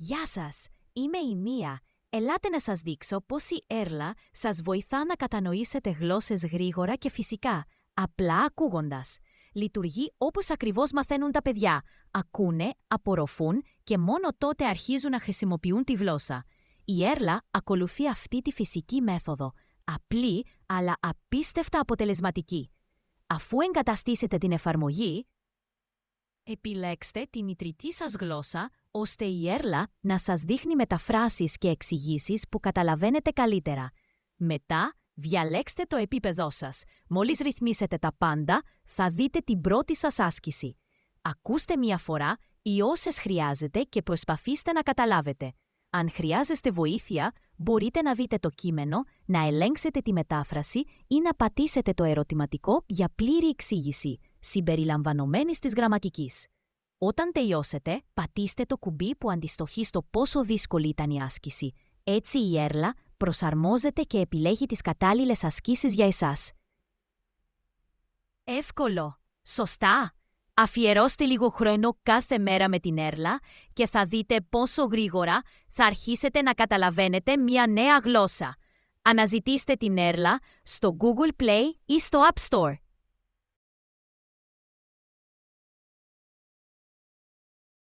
Γεια σας, είμαι η Μία. Ελάτε να σας δείξω πώς η Έρλα σας βοηθά να κατανοήσετε γλώσσες γρήγορα και φυσικά, απλά ακούγοντας. Λειτουργεί όπως ακριβώς μαθαίνουν τα παιδιά. Ακούνε, απορροφούν και μόνο τότε αρχίζουν να χρησιμοποιούν τη γλώσσα. Η Έρλα ακολουθεί αυτή τη φυσική μέθοδο. Απλή, αλλά απίστευτα αποτελεσματική. Αφού εγκαταστήσετε την εφαρμογή, επιλέξτε τη μητρική σας γλώσσα, ώστε η Έρλα να σας δείχνει μεταφράσεις και εξηγήσεις που καταλαβαίνετε καλύτερα. Μετά, διαλέξτε το επίπεδό σας. Μόλις ρυθμίσετε τα πάντα, θα δείτε την πρώτη σας άσκηση. Ακούστε μία φορά ή όσες χρειάζεται και προσπαθήστε να καταλάβετε. Αν χρειάζεστε βοήθεια, μπορείτε να δείτε το κείμενο, να ελέγξετε τη μετάφραση ή να πατήσετε το ερωτηματικό για πλήρη εξήγηση, συμπεριλαμβανομένης της γραμματικής. Όταν τελειώσετε, πατήστε το κουμπί που αντιστοιχεί στο πόσο δύσκολη ήταν η άσκηση. Έτσι η Έρλα προσαρμόζεται και επιλέγει τις κατάλληλες ασκήσεις για εσάς. Εύκολο! Σωστά! Αφιερώστε λίγο χρόνο κάθε μέρα με την Έρλα και θα δείτε πόσο γρήγορα θα αρχίσετε να καταλαβαίνετε μια νέα γλώσσα. Αναζητήστε την Έρλα στο Google Play ή στο App Store.